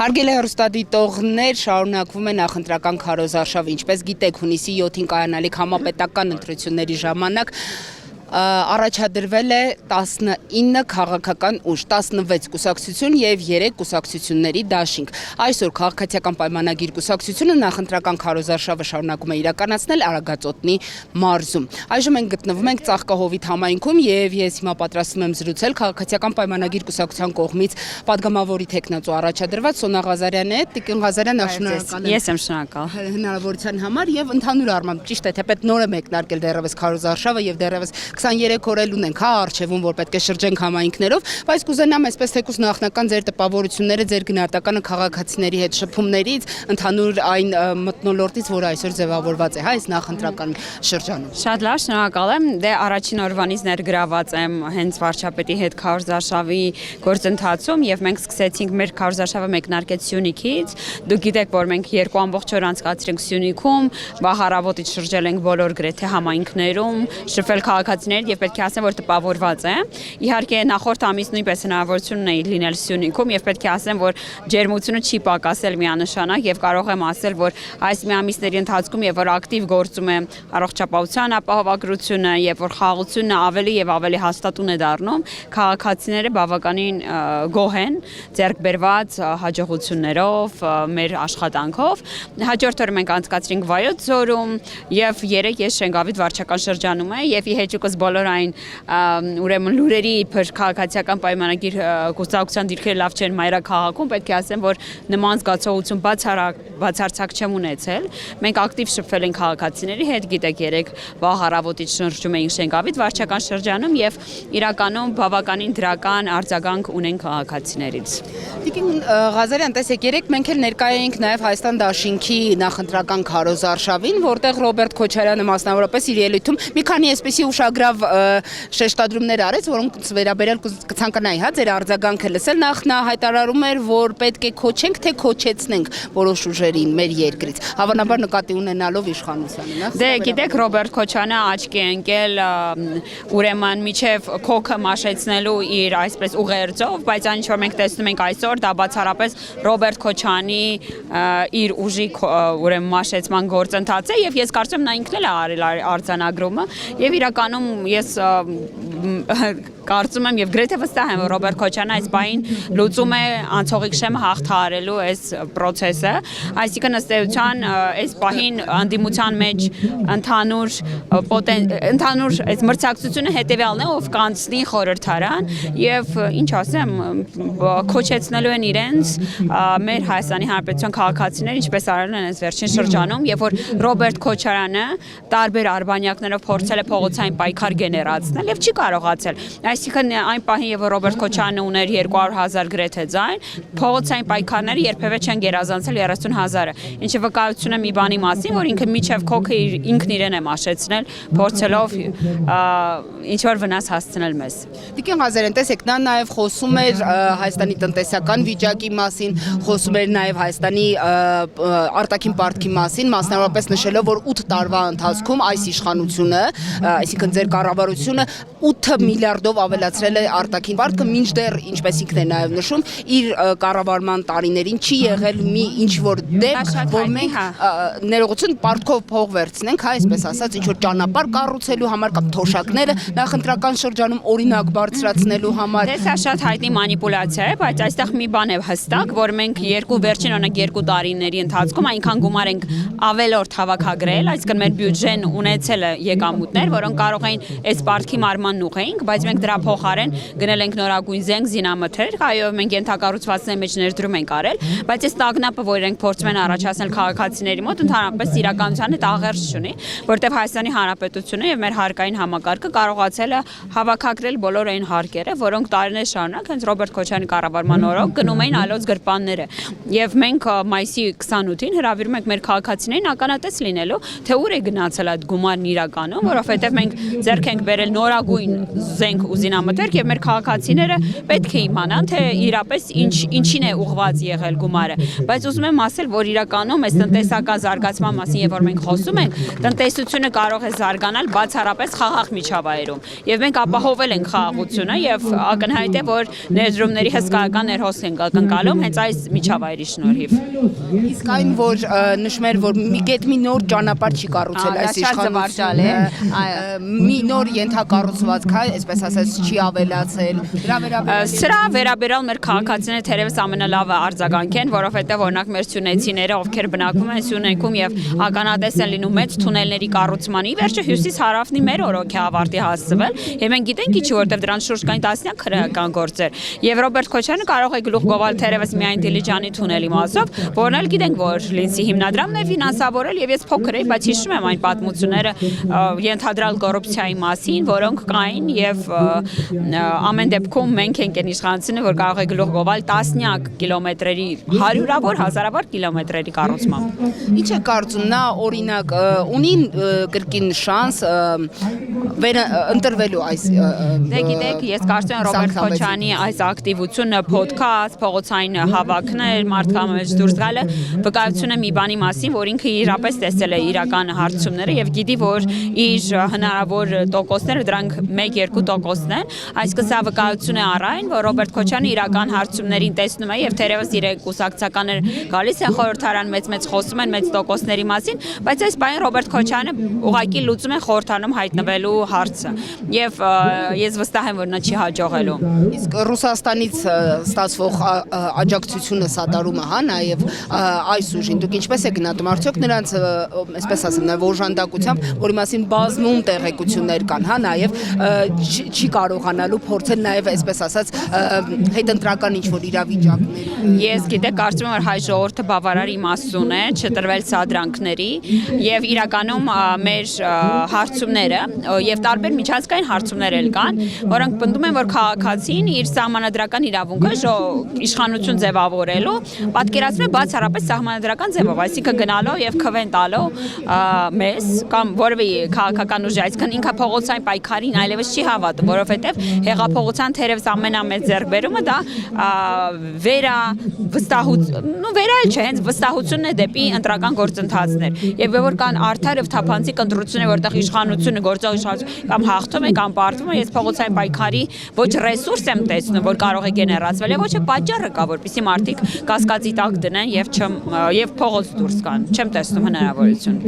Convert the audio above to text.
Հարգելի հեռուստադիտողներ, շարունակվում է նախընտրական քարոզարշավը, ինչպես գիտեք, հունիսի 7-ին կայանալիք համապետական ընտրությունների ժամանակ առաջադրվել է 19 քաղաքական ուժ, 16 կուսակցություն եւ 3 կուսակցությունների դաշինք։ Այսօր քաղաքացիական պայմանագիր կուսակցությունը նախընտրական քարոզարշավը շարունակում է իրականացնել Արագածոտնի մարզում։ Այժմ մենք գտնվում ենք Ծաղկահովիտ համայնքում եւ ես հիմա պատրաստվում եմ զրուցել քաղաքացիական պայմանագիր կուսակցության կողմից падգամավորի տեխնացու առաջադրված Սոնա Ղազարյանի հետ։ Տիկին Ղազարյան, շնորհակալ եմ։ Ես եմ շնորհակալ հնարավորության համար եւ ընդհանուր առմամբ ճիշտ է, թեպետ նոր է մեկնարկել դեռևս քարոզարշավը եւ դեռևս 23 օր էլ ունենք, արխիվում, որ պետք է շրջենք համայնքներով, բայց կուզենամ այսպես թեկուզ նախնական ձեր տպավորությունները, ձեր գնահատականը քաղաքացիների հետ շփումներից, ընդհանուր այն մթնոլորտից, որը այսօր ձևավորված է, այս նախընտրական շրջանում։ Շատ լավ, շնորհակալ եմ։ Դե առաջին օրվանից ներգրաված եմ հենց վարչապետի հետ քարոզարշավի գործընթացում եւ մենք սկսեցինք մեր քարոզարշավը մեկնարկեց Սյունիքից։ Դուք գիտեք, որ մենք 2 ամբողջ օր անցկացրինք Սյունիքում, վահարավոտից շրջել ենք բոլոր գրեթե համայնքներում, շփվել քաղաքացիներին եւ պետք է ասեմ, որ տպավորված է։ Իհարկե նախորդ ամիս նույնպես հնարավորություն ունեի լինել Սյունիքում եւ պետք է ասեմ, որ ջերմությունը չի պակասել միանշանակ եւ կարող եմ ասել, որ այս մի ամիսների ընթացքում եւ որ ակտիվ գործում է առողջապահության ապահովագրությունը եւ որ խաղաղությունը ավելի եւ ավելի հաստատուն է դառնում, քաղաքացիները բավականին գոհ են ձեռք բերված հաջողություններով, մեր աշխատանքով։ Հաջորդ օրը մենք անցկացրինք Վայոց ձորում եւ 3 ես Շենգավիթ վարչական շրջանում եմ եւ իհեճուկս բոլոր այն ուրեմն լուրերի իբր քաղաքացիական պայմանագիր կուսակցության դիրքերը լավ չեն մայրաքաղաքում, պետք է ասեմ, որ նման զգացողություն բացարձակ չեմ ունեցել։ Մենք ակտիվ շփվել ենք քաղաքացիների հետ, գիտեք, 3 վաղ առավոտից շրջում էինք Շենգավիթ վարչական շրջանում եւ իրականում բավականին դրական արձագանք ունեն քաղաքացիներից։ Տիկին Ղազարյան, տեսեք, երեք մենք էլ ներկայ էինք նաեւ Հայաստան դաշինքի նախընտրական քարոզարշավին, որտեղ Ռոբերտ Քոչարյանը մասնավորապես իր ելույթում մի քանի այսպիսի ուշագրավ շեշտադրումներ արեց, որոնք վերաբերել կցանկանայի, հա, ձեր արձագանքը լսել։ Նախ նա հայտարարում էր, որ պետք է քոչենք, թե քոչեցնենք որոշ ուժերին մեր երկրից, հավանաբար նկատի ունենալով իշխանությանը։ Դե գիտեք, Ռոբերտ Քոչյանը աչքի է ընկել ուրեմն միջև քոքը մաշեցնելու իր այսպես ուղերձով, բայց այն ինչ որ մենք տեսնում ենք այսօր, դա բացառապես Ռոբերտ Քոչյանի իր ուժի ուրեմն մաշեցման գործընթաց է եւ ես կարծում եմ նա ինքն էլ է արել արձանագրումը եւ իրականում ես կարծում եմ եւ գրեթե վստահ եմ, որ Ռոբերտ Քոչյանը այս բային լուծում է անցողիկ շեմը հաղթահարելու այս process-ը, այսինքն ըստ էության այս բային անդիմության մեջ ընդհանուր այս մրցակցությունը հետեւյալն է, ով կանցնի խորհրդարան եւ ինչ ասեմ, քոչեցնելու են իրենց մեր Հայաստանի Հանրապետության քաղաքացիները, ինչպես արել են այս վերջին շրջանում, եւ որ Ռոբերտ Քոչարյանը տարբեր արբանյակներով փորձել է փողոցային պայքար գեներացնել եւ չի կարողացել։ Այսինքն այն պահին, որ Ռոբերտ Քոչյանը ուներ 200,000 գրեթե ձայն, փողոցային պայքարները երբևէ չեն գերազանցել 30,000-ը, ինչը վկայություն է մի բանի մասին, որ ինքը միջև քոքը ինքն իրեն է մաշեցնել, փորձելով ինչ որ վնաս հասցնել մեզ։ Տիկին Ղազարյան, տեսեք, նա նաեւ խոսում էր Հայաստանի տնտեսական վիճակի մասին, խոսում էր նաեւ Հայաստանի արտաքին պարտքի մասին, մասնավորապես նշելով, որ 8 տարվա ընթացքում այս իշխանությունը, այսինքն ձեր կառավարությունը 8 միլիարդով ավելացրել է արտաքին պարտքը, մինչդեռ, ինչպես ինքն է նաև նշում, իր կառավարման տարիներին չի եղել մի ինչ-որ դեպք, որ մենք ներողություն պարտքով փող վերցնենք, հա, այսպես ասած, ինչ-որ ճանապարհ կառուցելու համար կամ թոշակները նախընտրական շրջանում օրինակ բարձրացնելու համար։ Դա շատ հայտնի մանիպուլյացիա է, բայց այստեղ մի բան է հստակ, որ մենք վերջին օրինակ 2 տարիների ընթացքում այնքան գումար ենք ավելորդ հավաքագրել, այսինքն մեր բյուջեն ունեցել է եկամուտներ, որոնք կարող էին այս պարտքի մարման ուղղենք, բայց մենք դրա փոխարեն գնել ենք նորագույն զենք, զինամթերք, այո, մենք ենթակառուցվածքների մեջ ներդրում ենք արել, բայց այս տագնապը, որ ենք փորձում են առաջացնել քաղաքացիների մոտ, ընդհանրապես իրականության հետ աղերս չունի, որտեղ Հայաստանի Հանրապետությունը եւ մեր հարկային համակարգը կարողացել է հավաքագրել բոլոր այն հարկերը, որոնք տարիներ շարունակ հենց Ռոբերտ Քոչյանի կառավարման օրոք գնում էին ալոց գրպանները։ Եվ մենք մայիսի 28-ին հրավիրում ենք մեր քաղաքացիներին ականատես լինելու, թե ուր է գնացել այդ գումարն իրականում, որովհետեւ մենք ձեռք ենք բերել նորագույն զենք ու զինամթերք եւ մեր քաղաքացիները պետք է իմանան թե իրապես ինչին է ուղղված եղել գումարը, բայց ուզում եմ ասել, որ իրականում այս տնտեսական զարգացման մասին եւ որ մենք խոսում ենք, տնտեսությունը կարող է զարգանալ բացառապես խաղաղ միջավայրում եւ մենք ապահովել ենք խաղաղությունը եւ ակնհայտ է, որ ներդրումների հսկայական ներհոսք են կնկալում հենց այս միջավայրի շնորհիվ։ Իսկ այն որ նշում էր որ մի նոր ճանապարհ չի կառուցել այս իշխանությունը, մի նոր ենթակառուցվածք է, այսպես ասած, չի ավելացել։ Սրա վերաբերյալ մեր քաղաքացիները թերևս ամենալավը արձագանք են, որովհետև օրինակ մեր սյունեցիները, ովքեր բնակվում են Սյունեքում եւ ականատես են լինում մեծ թունելների կառուցմանի, վերջը հյուսիս-հարավնի մեր օրոք է ավարտի հասցվել, եւ մենք գիտենք ինչի, որովհետև դրանց շուրջ կային տասնյակ քրեական գործեր։ Եվ Ռոբերտ Քոչարյանը կարող է գլուխ գովալ թերևս միայն Դիլիջանի թունելի մասով, որն էլ գիտենք, որ Լինցի հիմնադրամն է ֆինանսավորել եւ ես փոքր էի, բայց հիշում եմ այն պատմությունները ենթադրյալ կոռուպցիայի մասին, որոնք կային եւ ամեն դեպքում մենք ենք այն իշխանությունը, որ կարող է գլուխ գովալ տասնյակ կիլոմետրերի, հարյուրավոր, հազարավոր կիլոմետրերի կառուցմամբ։ Ինչ է կարծում նա օրինակ ունի կրկին շանս ընտրվելու այս Դե գիտեք, ես կարծում եմ Ռոբերտ Քոչարյանի այս ակտիվությունը, փոդքասթ, փողոցային հավաքներ, մարդկանց դուրս գալը վկայություն է մի բանի մասին, որ ինքը իրապես տեսել է իրական հարցումները եւ գիտի, որ իր հնարավոր տոկոսները դրանք 1-2% են, այսինքն սա վկայություն է առայն, որ Ռոբերտ Քոչարյանը իրական հարցումներին տեսնում է եւ թերևս իր կուսակցականներ գալիս են խորհրդարան մեծ խոսում են մեծ տոկոսների մասին, բայց այս բանը Ռոբերտ Քոչարյանը ուղղակի լուծում է խորհրդարանում հայտնվելու հարցը եւ ես վստահ եմ, որ նա չի հաջողելու։ Իսկ Ռուսաստանից ստացվող աջակցությունը սատարումը, հա, նաև այս ուժին դուք ինչպես եք գնահատում, արդյոք նրանց, այսպես ասեմ, նաև օժանդակությամբ, որի մասին բազում տեղեկություններ կան, հա, նաև չի կարողանալու փորձել նաև, այսպես ասած, հետընտրական ինչ-որ իրավիճակներ։ Ես գիտեք, կարծում եմ, որ հայ ժողովուրդը բավարար իմաստուն է չտրվել սադրանքների եւ իրականում մեր հարցումները եւ տարբեր միջազգային հարցումներ էլ կան, որոնք պնդում են, որ քաղաքացին իր սահմանադրական իրավունքը իշխանություն ձևավորելու պատկերացնում է բացառապես սահմանադրական ձևով, այսինքն գնալով եւ քվեն տալով մեզ կամ որևէ քաղաքական ուժի, այսինքն ինքը փողոցային պայքարին այլևս չի հավատում, որովհետեւ հեղափոխության թերևս ամենամեծ ձեռքբերումը դա վերայել չէ, հենց վստահությունն է դեպի ընտրական գործընթացներ եւ որ կան արդար եւ թափանցիկ ընտրություններ, որտեղ իշխանությունը գործող իշխանություն կամ հաղթում է կամ պարտվում է, ես փողոցային պայքարի ոչ ռեսուրս եմ տեսնում, որ կարող է գեներացվել եւ ոչ է պատճառը կա, որպեսզի մարդիկ կասկածի տակ դնեն եւ փողոց դուրս գան, չեմ տեսնում հնարավորություն։